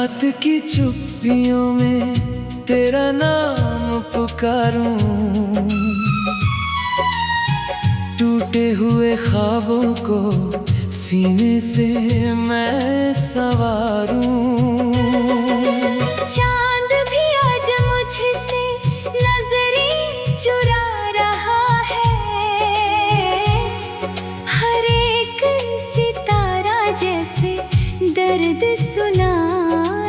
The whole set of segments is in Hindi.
रात की चुप्पियों में तेरा नाम पुकारूं, टूटे हुए ख्वाबों को सीने से मैं संवारूं। चांद भी आज मुझसे नजरें चुरा रहा है, हर एक सितारा जैसे दर्द सुना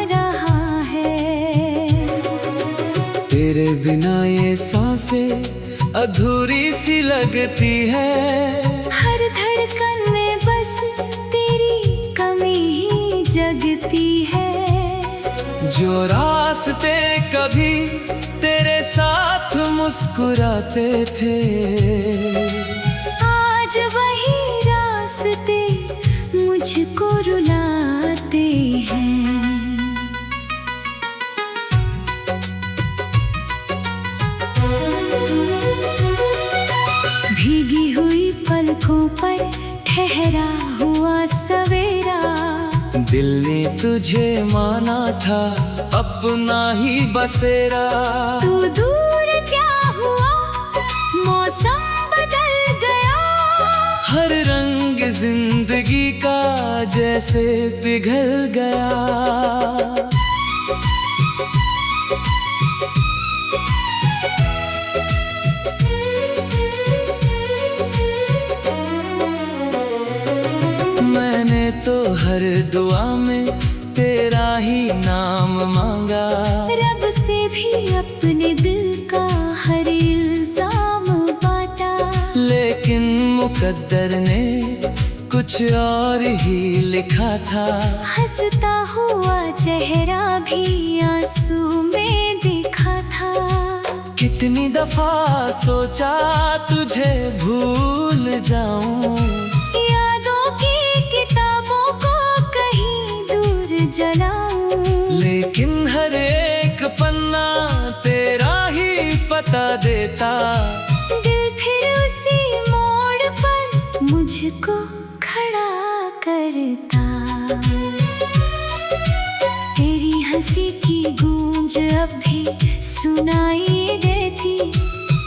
रहा है। तेरे बिना ये सांसें अधूरी सी लगती है, हर धड़कन में बस तेरी कमी ही जगती है। जो रास्ते कभी तेरे साथ मुस्कुराते थे, आज वही रास्ते मुझको रुलाते हैं। भीगी हुई पलकों पर ठहरा हुआ सवेरा, दिल ने तुझे माना था अपना ही बसेरा। तू दूर क्या हुआ, मौसम बदल गया, हर रंग जिंदगी का जैसे पिघल गया। मैंने तो हर दुआ में तेरा ही नाम मांगा, रब से भी अपने दिल का हर इल्जाम बांटा। लेकिन मुकद्दर ने कुछ और ही लिखा था। हंसता हुआ चेहरा भी आंसू में दिखा था। कितनी दफा सोचा तुझे भूल जाऊं, यादों की किताबों को कहीं दूर जलाऊं, लेकिन हर एक पन्ना तेरा ही पता देता। दिल फिर उसी मोड़ पर मुझको खड़ा करता। तेरी हंसी की गूंज अब भी सुनाई देती,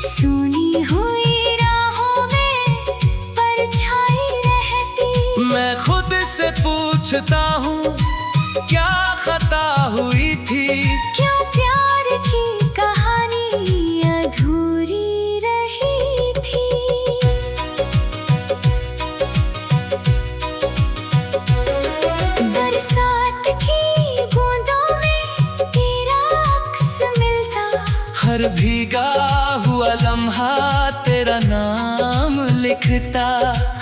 सुनी हुई राहों में परछाई रहती। मैं खुद से पूछता हूँ क्या खता हुई थी, क्यों प्यार की कहानी अधूरी रही थी। बरसात की बूंदों में तेरा अक्स मिलता, हर भीगा हुआ लम्हा तेरा नाम लिखता।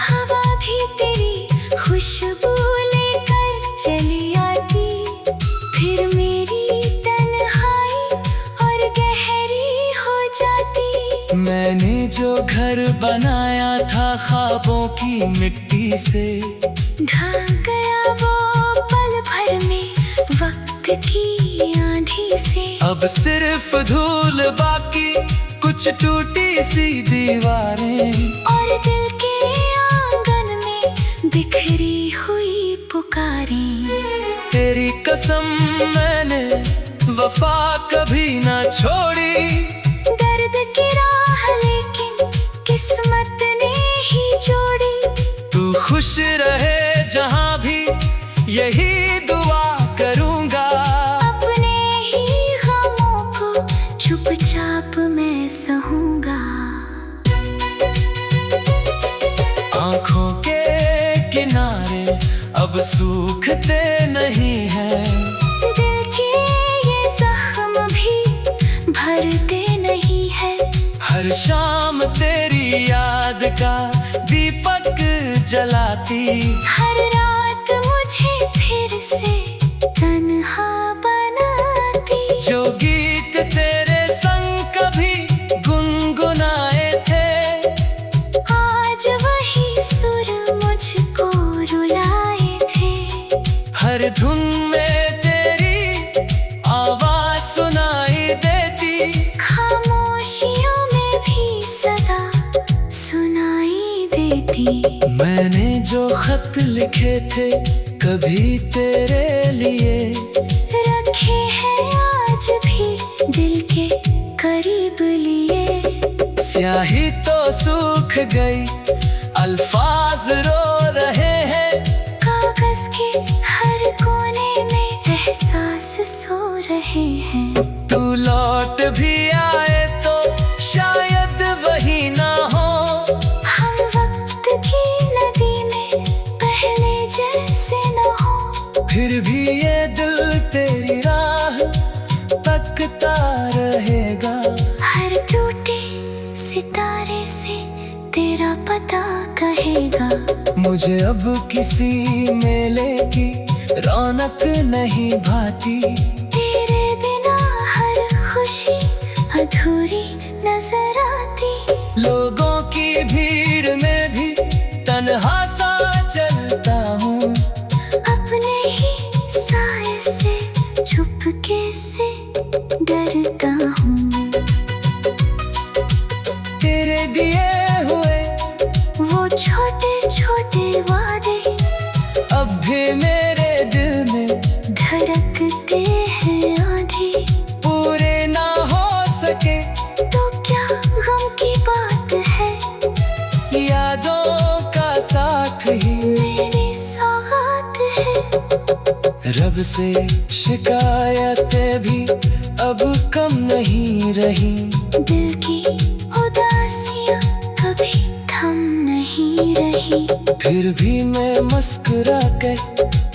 हवा भी तेरी खुशबू लेकर चली आती, फिर मेरी तन्हाई और गहरी हो जाती। मैंने जो घर बनाया था ख्वाबों की मिट्टी से, ढह गया वो पल भर में वक्त की आंधी से। अब सिर्फ धूल बाकी, कुछ टूटी सी दीवारें, और दिल के आंगन में बिखरी हुई पुकारें। तेरी कसम मैंने वफा कभी ना छोड़ी। दर्द की राह लेकिन किस्मत ने ही जोड़ी। तू खुश रहे जहाँ भी यही दुआ करूँगा। अपने ही गमों को चुपचाप मैं सहूँगा। आँखों के किनारे अब सूखते नहीं हैं, दिल के ये जख्म भी भरते नहीं है। हर शाम तेरी याद का दीपक जलाती, हर रात मुझे फिर से तन्हा बनाती। जो गीत तेरे संग कभी गुनगुनाए थे, आज वही सुर मुझको रुलाए थे। हर धुन में तेरी आवाज सुनाई देती, खामोशियों में भी सदा सुनाई देती। मैंने जो खत लिखे थे कभी तेरे लिए, सूख गई, अल्फाज रो रहे हैं। कागज के हर कोने में एहसास सो रहे हैं। तू लौट भी आए तो शायद वही ना हो। हम वक्त की नदी में पहले जैसे न हो। फिर भी ये दिल तेरी राह तकता रहेगा। हर टूटे सितारे से तेरा पता कहेगा। मुझे अब किसी मेले की रौनक नहीं भाती। तेरे बिना हर खुशी अधूरी नजर आती। लोगों की भीड़ में भी तन्हा सा चलता हूँ। अपने ही साए से चुपके से डरता हूँ। तेरे दिए हुए वो छोटे छोटे वादे अब भी मेरे दिल में धड़कते हैं आधी। पूरे ना हो सके तो क्या गम की बात है, यादों का साथ ही मेरी सौगात है। रब से शिकायतें भी अब कम नहीं रही। दिल की उदासियां कभी थम नहीं रही। फिर भी मैं मुस्कुरा कर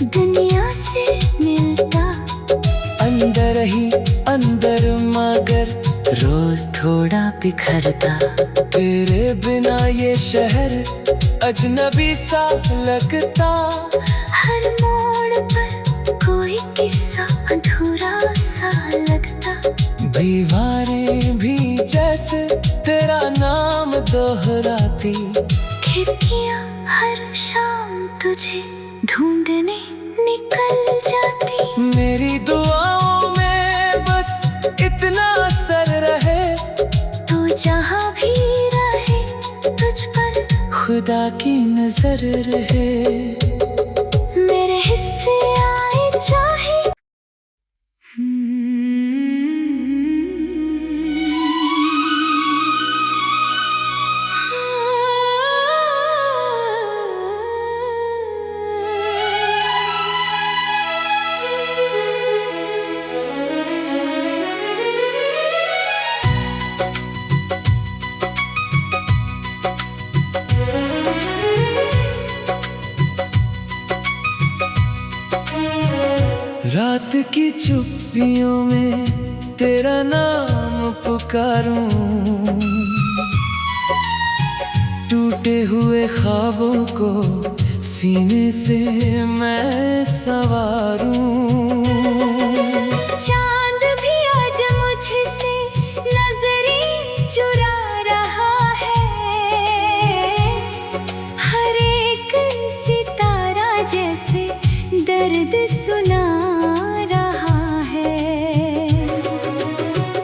दुनिया से मिलता अंदर ही अंदर, मगर रोज थोड़ा बिखरता। तेरे बिना ये शहर अजनबी सा लगता। हर मोड़ पर कोई किस्सा अधूरा सा लगता। दीवारें भी जैसे तेरा नाम दोहराती। खिड़कियां हर शाम तुझे ढूंढने निकल जाती। मेरी दुआओं में बस इतना असर रहे। तू जहाँ भी रहे तुझ पर खुदा की नजर रहे। मेरे हिस्से आए चाहे। रात की चुप्पियों में तेरा नाम पुकारूं। टूटे हुए ख्वाबों को सीने से मैं संवारूं। चांद भी आज मुझसे नजरें चुरा रहा है। हर एक सितारा जैसे दर्द सुना रहा है।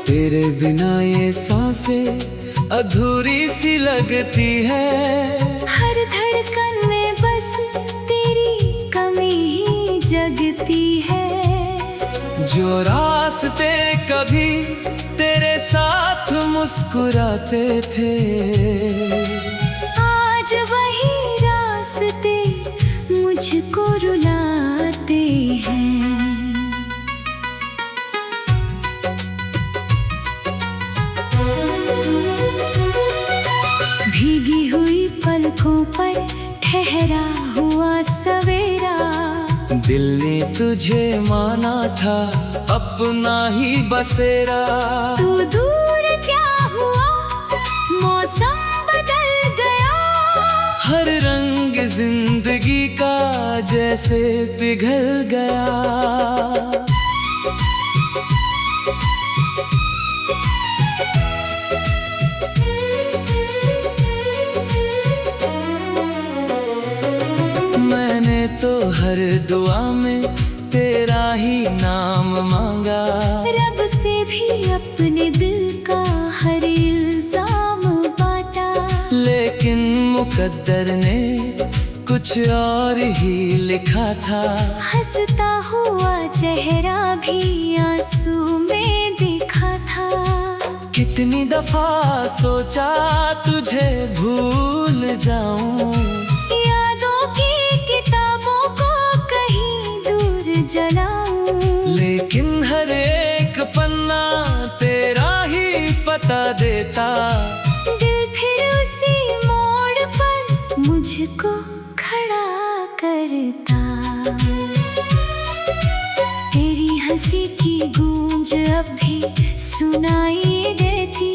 तेरे बिना ये सांसें अधूरी सी लगती है। हर धड़कन में बस तेरी कमी ही जगती है। जो रास्ते कभी तेरे साथ मुस्कुराते थे, आज वही रास्ते मुझको रुलाते हैं। भीगी हुई पलकों पर ठहरा हुआ सवेरा। दिल ने तुझे माना था अपना ही बसेरा। तू दूर क्या हुआ, मौसम बदल गया। हर रंग जिंदगी का जैसे पिघल गया। मैंने तो हर दुआ में तेरा ही नाम मांगा। रब से भी अपने दिल का हर इल्जाम बांटा। लेकिन मुकद्दर ने कुछ और ही लिखा था। हंसता हुआ चेहरा भी आंसू में दिखा था। कितनी कितनी दफा सोचा तुझे भूल जाऊं, यादों की किताबों को कहीं दूर जलाऊं, लेकिन हर एक पन्ना तेरा ही पता देता। दिल फिर उसी मोड़ पर मुझको खड़ा करता। तेरी हंसी की गूंज अब भी सुनाई देती,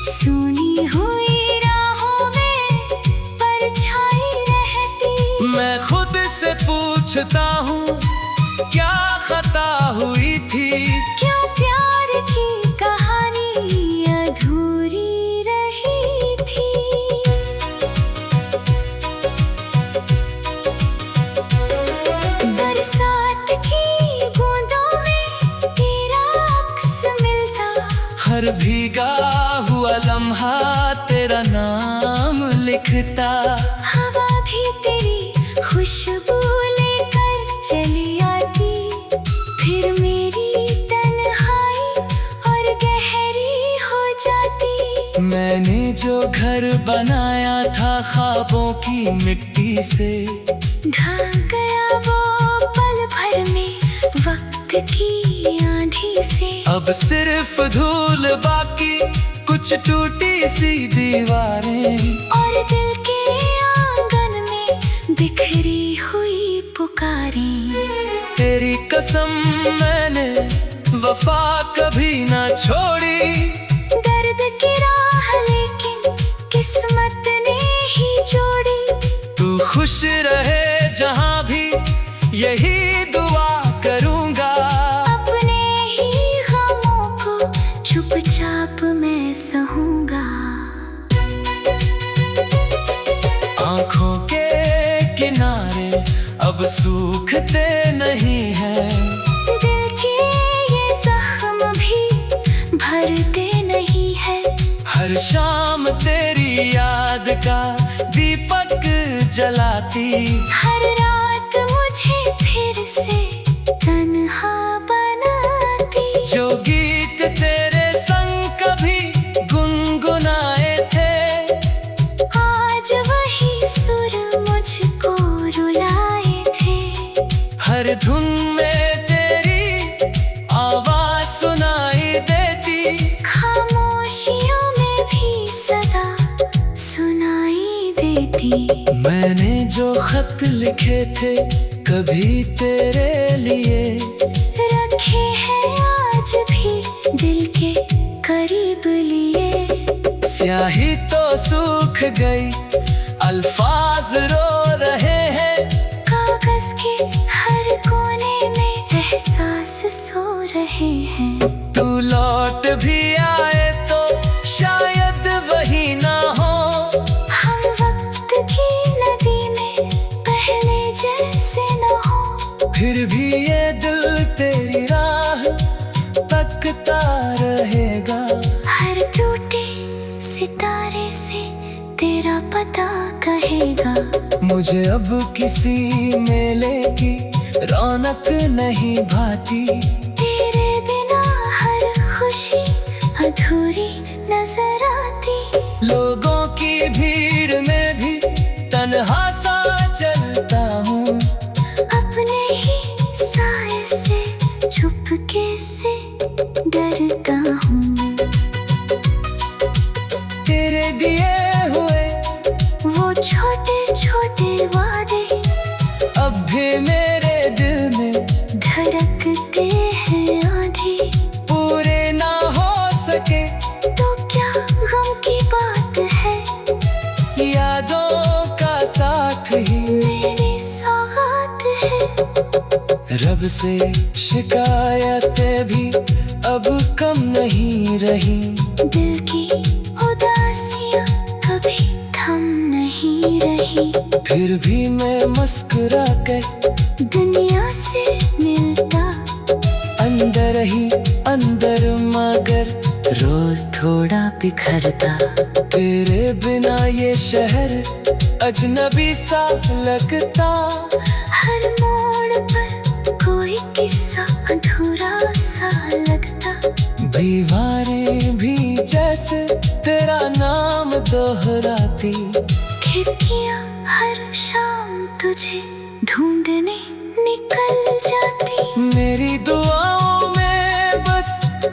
सुनी हुई राहों में परछाई रहती। मैं खुद से पूछता हूँ क्या खता हुई थी, क्यों प्यार की कहानी अधूरी रही थी। बरसात की बूंदों में तेरा अक्स मिलता, हर भीगा हुआ लम्हा तेरा नाम लिखता। हवा भी तेरी खुशबू लेकर चली आती, फिर मेरी तन्हाई और गहरी हो जाती। मैंने जो घर बनाया था ख्वाबों की मिट्टी से, ढह गया वो पल भर में वक्त की आंधी से। अब सिर्फ धूल बाकी, कुछ टूटी सी दीवारें, और दिल के आंगन में बिखरी हुई पुकारें। तेरी कसम मैंने वफा कभी ना छोड़ी, दर्द की राह लेकिन किस्मत ने ही जोड़ी। तू खुश रहे जहाँ भी यही दुआ करूँगा। अपने ही गमों को चुपचाप मैं सहूँगा। आँखों के किनारे अब सूखते नहीं हैं, दिल के ये जख्म भी भरते नहीं है। हर शाम तेरी याद का दीपक जलाती, हर रात मुझे फिर से तन्हा बनाती। जो गीत तेरे संग कभी गुनगुनाए थे, आज वही सुर मुझको रुलाए थे। हर धुन में तेरी आवाज सुनाई देती, खामोशियों में भी सदा सुनाई देती। मैंने जो खत लिखे थे कभी तेरे लिए, रखे हैं आज भी दिल के करीब लिए। स्याही तो सूख गई, अल्फाज रो रहे हैं, कागज के हर कोने में एहसास सो रहे हैं। तू लौट भी आए तो शायद वही ना हो, हम वक्त की नदी में पहले जैसे न हो। फिर भी ये दिल तेरी राह तकता रहेगा। हर टूटे सितारे से तेरा पता कहेगा। मुझे अब किसी मेले की रौनक नहीं भाती, तेरे बिना हर खुशी अधूरी नजर आती। लोगों की भीड़ में भी तन्हा सा चलता हूँ, अपने ही साए से छुपके से डरता हूँ। तेरे दिए हुए वो छोटे छोटे वादे अब भी मेरे दिल में धड़कते हैं आधी। पूरे ना हो सके तो क्या गम की बात है, यादों का साथ ही मेरी सौगात है। रब से शिकायतें भी अब कम नहीं रही, दिल की उदासियां कभी थम नहीं रही। फिर भी मैं मुस्कुरा कर दुनिया से मिलता, अंदर ही अंदर मगर रोज थोड़ा बिखरता। तेरे बिना ये शहर अजनबी सा लगता, हर मोड़ पर कोई किस्सा अधूरा सा लगता। दीवारें भी जैसे जैसे तेरा नाम दोहराती। खिड़कियाँ हर शाम तुझे ढूंढने निकल जाती। मेरी दुआओं में बस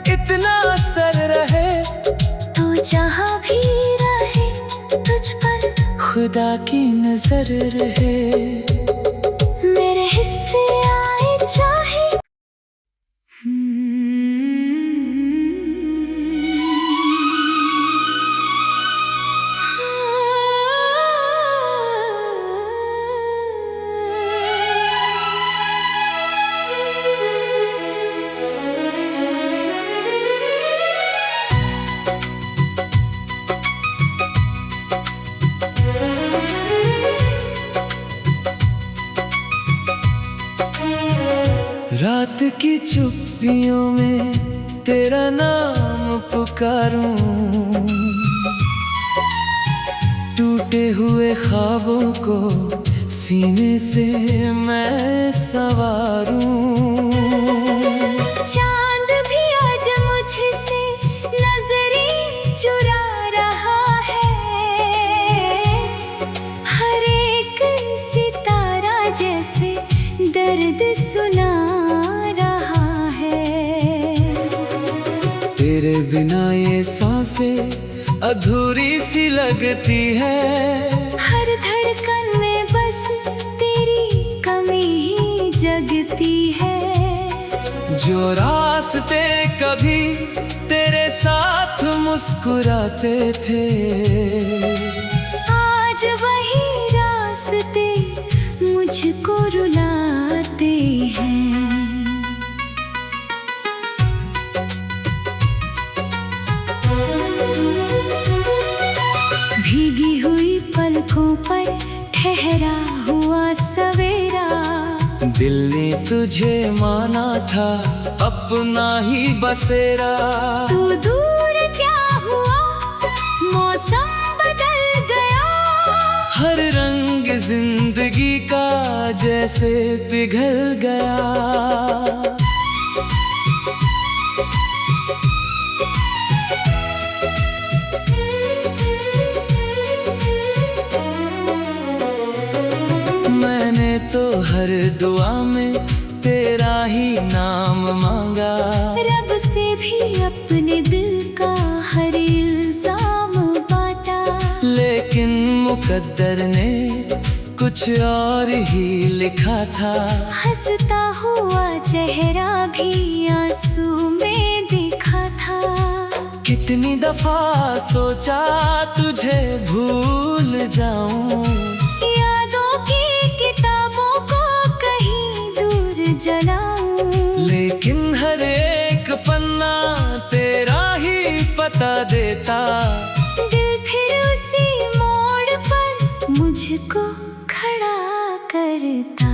इतना असर रहे, तू जहाँ भी रहे तुझ पर खुदा की नजर रहे। मेरे हिस्से आए चाहे रात की चुप्पियों में तेरा नाम पुकारूं, टूटे हुए ख्वाबों को सीने से मैं संवारूं। चांद भी आज मुझसे नजरें चुरा रहा है। हर एक सितारा जैसे दर्द सुना रहा है। तेरे बिना ये सांसें अधूरी सी लगती है। हर धड़कन में बस तेरी कमी ही जगती है। जो रास्ते कभी तेरे साथ मुस्कुराते थे, आज वही रास्ते मुझको रुलाते हैं। भीगी हुई पलकों पर ठहरा हुआ सवेरा, दिल ने तुझे माना था अपना ही बसेरा। तू दूर क्या हुआ, मौसम बदल गया। हर रंग जिंदगी का जैसे पिघल गया। मैंने तो हर दुआ में तेरा ही नाम मांगा, रब से भी अपने दिल का हर इल्जाम बांटा। लेकिन मुकद्दर ने कुछ और ही लिखा था। हंसता हुआ चेहरा भी आंसू में दिखा था। कितनी दफा सोचा तुझे भूल जाऊं, यादों की किताबों को कहीं दूर जलाऊं। लेकिन हर एक पन्ना तेरा ही पता देता। दिल फिर उसी मोड़ पर मुझको खड़ा करता।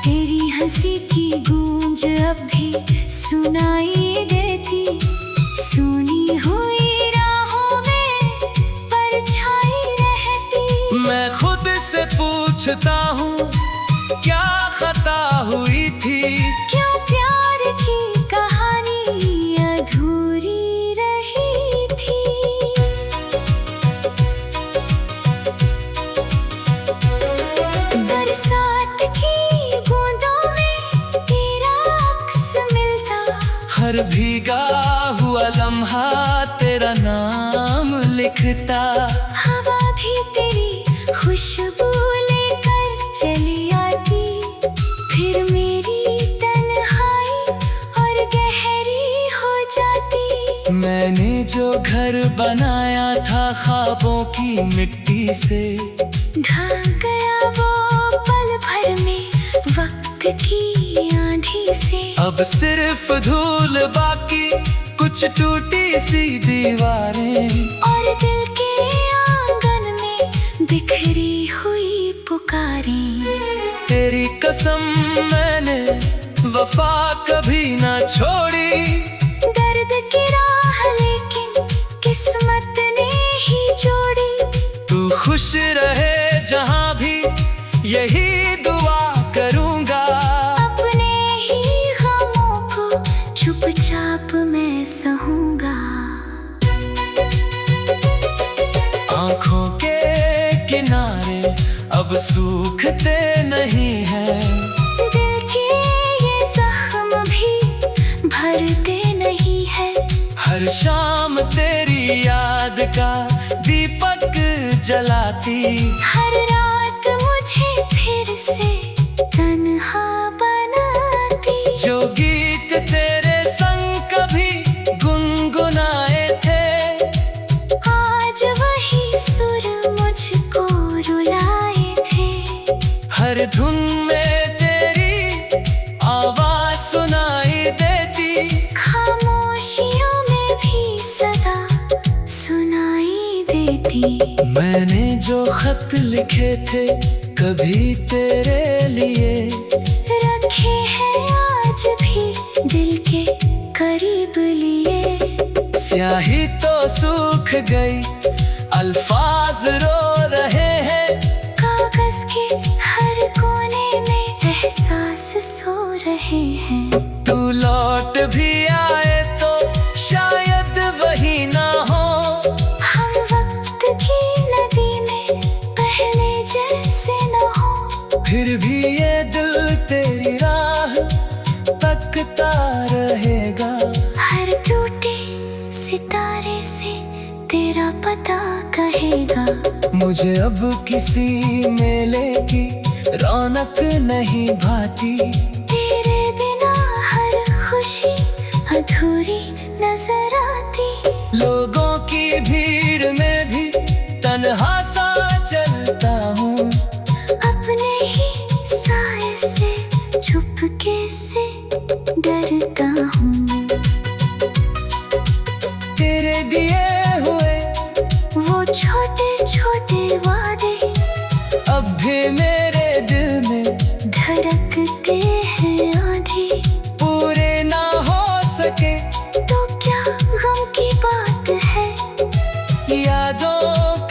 तेरी हंसी की गूंज अब भी सुनाई देती। सुनी हुई राहों में परछाई रहती। मैं खुद से पूछता हूँ क्या खता हुई थी, क्यों प्यार की कहानी अधूरी रही थी। बरसात की बूंदों में तेरा अक्स मिलता। हर भीगा हुआ लम्हा तेरा नाम लिखता। हवा भी तेरी खुशबू लेकर चली आती। फिर मेरी तन्हाई और गहरी हो जाती। मैंने जो घर बनाया था ख्वाबों की मिट्टी से, ढह गया वो पल भर में वक्त की आंधी से। अब सिर्फ धूल बाकी, कुछ टूटी सी दीवारें। और दिल के आंगन में बिखरी हुई पुकारें। तेरी कसम मैंने वफा कभी ना छोड़ी। दर्द की राह लेकिन किस्मत ने ही जोड़ी। तू खुश रहे जहाँ भी यही दुआ करूँगा। अपने ही गमों को चुपचाप मैं सहूँ। हर शाम तेरी याद का दीपक जलाती, हर रात मुझे फिर से तन्हा बनाती। जो गीत तेरे संग कभी गुनगुनाए थे, आज वही सुर मुझको रुलाए थे। हर धुन में तेरी आवाज सुनाई देती, खामोशियों में भी सदा सुनाई देती। मैंने जो खत लिखे थे कभी तेरे लिए, रखे हैं आज भी दिल के करीब लिए। स्याही तो सूख गई, अल्फाज रो रहे हैं, कागज के हर कोने में एहसास सो रहे हैं। तू लौट भी आए तो शायद वही ना हो, हम वक्त की नदी में पहले जैसे न हो। फिर भी ये दिल तेरी राह तकता रहेगा। हर टूटे सितारे से तेरा पता कहेगा। मुझे अब किसी मेले की रौनक नहीं भाती, तेरे बिना हर खुशी अधूरी नजर आती। लोगों की भीड़ में भी तन्हा सा चलता हूँ, अपने ही साए से चुपके से डरता हूँ। तेरे दिए हुए वो छोटे छोटे वादे अब भी मेरे दिल में धड़कते हैं आधी। पूरे ना हो सके तो क्या गम की बात है, यादों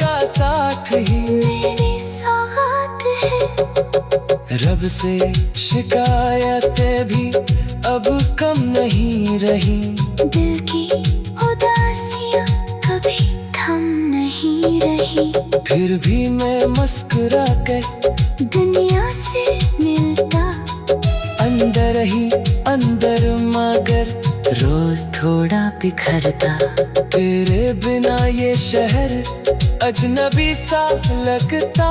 का साथ ही मेरी सौगात है। रब से शिकायतें भी अब कम नहीं रही, दिल की उदासियां कभी थम नहीं रही। फिर भी मैं मुस्कुरा कर दुनिया से मिलता, अंदर ही अंदर मगर रोज थोड़ा बिखरता। तेरे बिना ये शहर अजनबी सा लगता,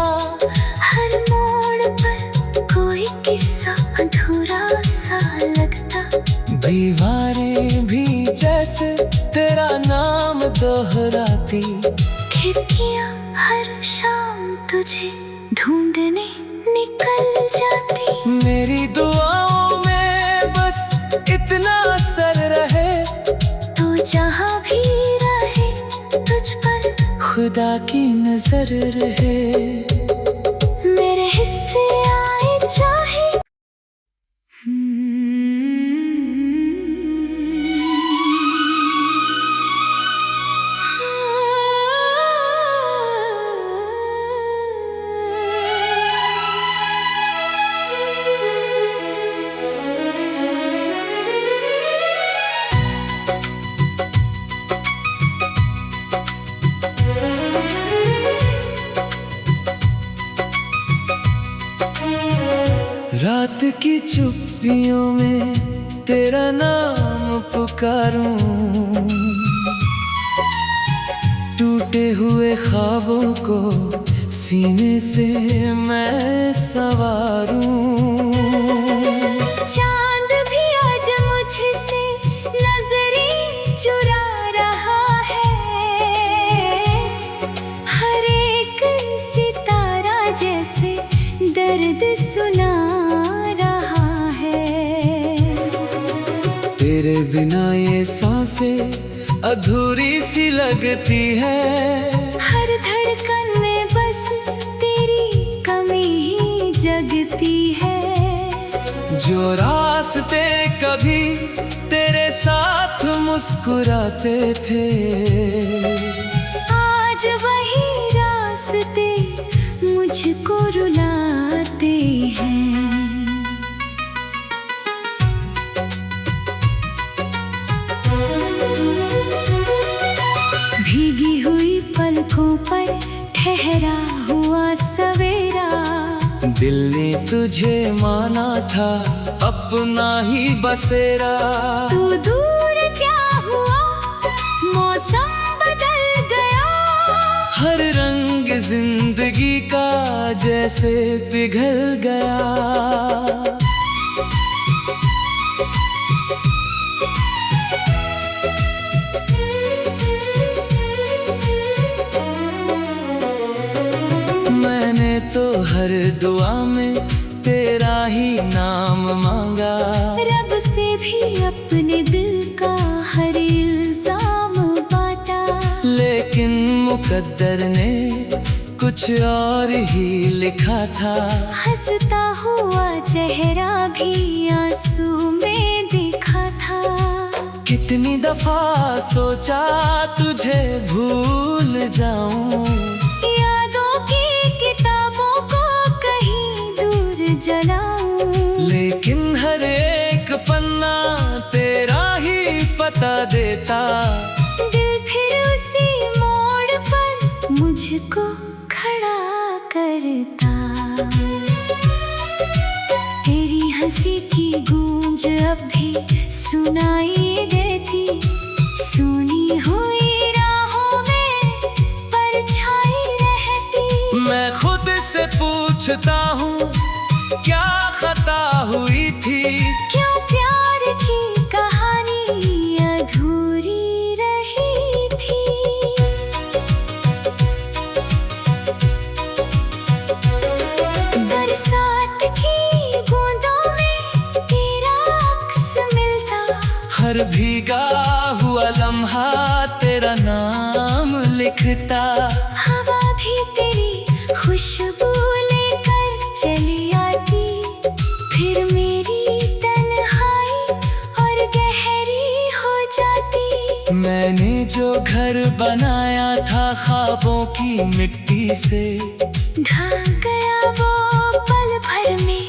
हर मोड़ पर कोई किस्सा अधूरा सा लगता। दीवारें भी जैसे तेरा नाम दोहराती, खिड़कियां हर शाम तुझे ढूंढने निकल जाती। मेरी दुआओं में बस इतना असर रहे, तो जहाँ भी रहे तुझ पर खुदा की नजर रहे। मेरे हिस्से आए चाहे। रात की चुप्पियों में तेरा नाम पुकारूं, टूटे हुए ख्वाबों को सीने से मैं संवारूं। चांद भी आज मुझसे नजरें चुरा रहा है, हर एक सितारा जैसे दर्द सुना रहा है। तेरे बिना ये सांसें अधूरी सी लगती है, हर धड़कन में बस तेरी कमी ही जगती है। जो रास्ते कभी तेरे साथ मुस्कुराते थे, आज वही रास्ते मुझको रुलाते हैं। भीगी हुई पलकों पर ठहरा हुआ सवेरा, दिल ने तुझे माना था अपना ही बसेरा। तू दूर क्या हुआ जिंदगी का जैसे पिघल गया। मैंने तो हर दुआ में तेरा ही नाम मांगा, रब से भी अपने दिल का हर इल्जाम बांटा। लेकिन मुकद्दर ने कुछ और ही लिखा था। हंसता हुआ चेहरा भी आंसू में दिखा था। कितनी दफा सोचा तुझे भूल जाऊं, यादों की किताबों को कहीं दूर जलाऊं। लेकिन हर एक पन्ना तेरा ही पता देता। दिल फिर उसी मोड़ पर मुझको खड़ा करता। तेरी हंसी की गूंज अब भी सुनाई देती। सुनी हुई राहों में परछाई रहती। मैं खुद से पूछता हूँ क्या खता हुई थी, क्यों प्यार की कहानी अधूरी रही थी। बरसात की बूंदों में तेरा अक्स मिलता। हर भीगा हुआ लम्हा तेरा नाम लिखता। हवा भी तेरी खुशबू लेकर चली आती। फिर मेरी तन्हाई और गहरी हो जाती। मैंने जो घर बनाया था ख्वाबों की मिट्टी से, ढह गया वो पल भर में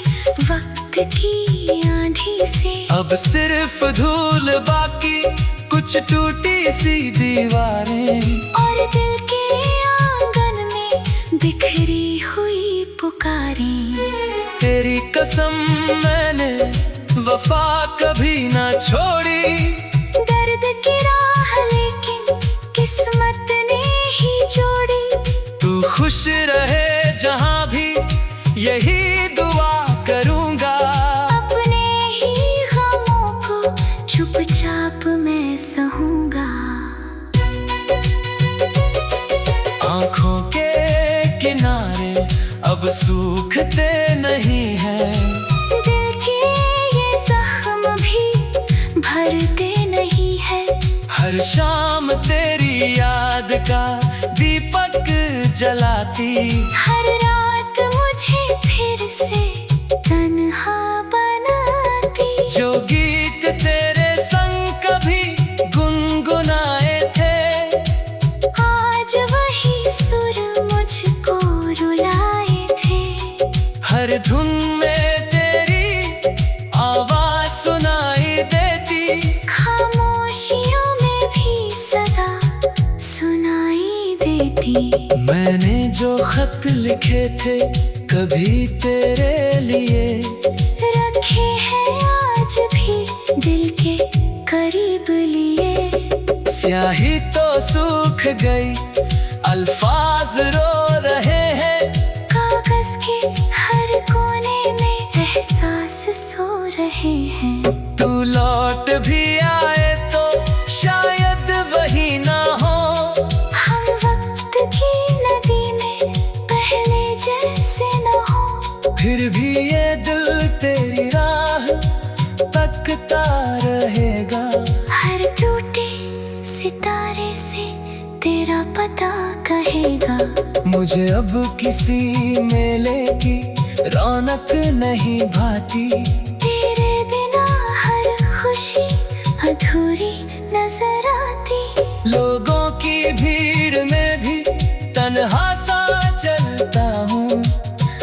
वक्त की आंधी से। अब सिर्फ धूल बाकी, कुछ टूटी सी दीवारें। और दिल के आंगन में बिखरी हुई पुकारें। तेरी कसम मैंने वफा कभी ना छोड़ी। दर्द की राह लेकिन किस्मत ने ही जोड़ी। तू खुश रहे जहाँ भी यही दुआ करूँगा। अपने ही गमों को चुपचाप मैं सहूंगा। आँखों के किनारे अब सूखते नहीं हैं। दिल के ये जख्म भी भरते नहीं है। हर शाम तेरी याद का दीपक जलाती। हर रात मुझे फिर से तन्हा बनाती। जो गीत तेरे संग कभी गुनगुनाए थे, आज वही सुर मुझको रुलाए थे। हर धुन में तेरी आवाज सुनाई देती। खामोशियों में भी सदा सुनाई देती। मैंने जो खत लिखे थे कभी तेरे लिए, रखे हैं आज भी दिल के करीब लिए। स्याही तो सूख गई, अल्फाज रो रहे हैं। कागज के हर कोने में एहसास सो रहे हैं। तू लौट भी आए तो शायद वही ना हो। हम वक्त की नदी में पहले जैसे न हो। फिर भी ये दिल तेरी राह तकता रहेगा। हर टूटे सितारे से तेरा पता कहेगा। मुझे अब किसी मेले की रौनक नहीं भाती। तेरे बिना हर खुशी अधूरी नजर आती। लोगों की भीड़ में भी तन्हा सा चलता हूँ।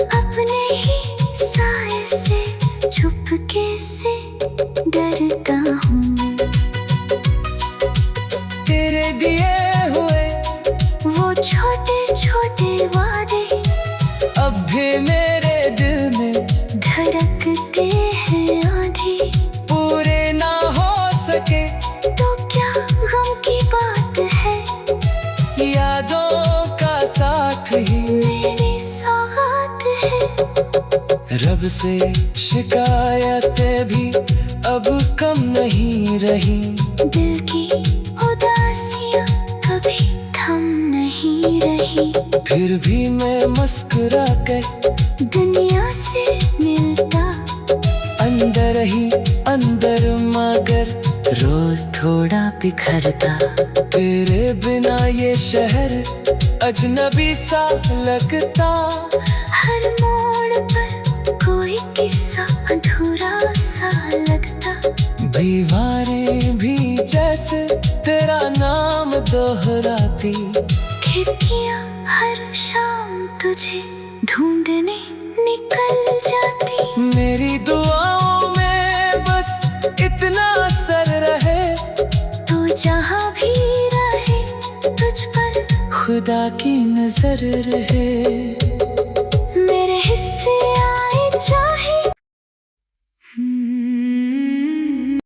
अपने ही साए से चुपके से डरता हूँ। तेरे दिए हुए वो छोटे छोटे वादे अब भी मेरे दिल में धड़कते हैं आधी। पूरे ना हो सके तो क्या गम की बात है। यादों का साथ ही मेरे जब से शिकायतें भी अब कम नहीं रही, दिल की उदासियां कभी थम नहीं रही। फिर भी मैं मुस्कुरा कर दुनिया से मिलता, अंदर ही अंदर मगर रोज थोड़ा बिखरता। तेरे बिना ये शहर अजनबी सा लगता, हर मोड़ पर कोई किस्सा अधूरा सा लगता। दीवारें भी जैसे तेरा नाम दोहराती, खिड़कियां हर शाम तुझे ढूंढने निकल जाती। मेरी दुआओं में बस इतना असर रहे, तू जहाँ भी रहे तुझ पर खुदा की नजर रहे। मेरे हिस्से आए चाहे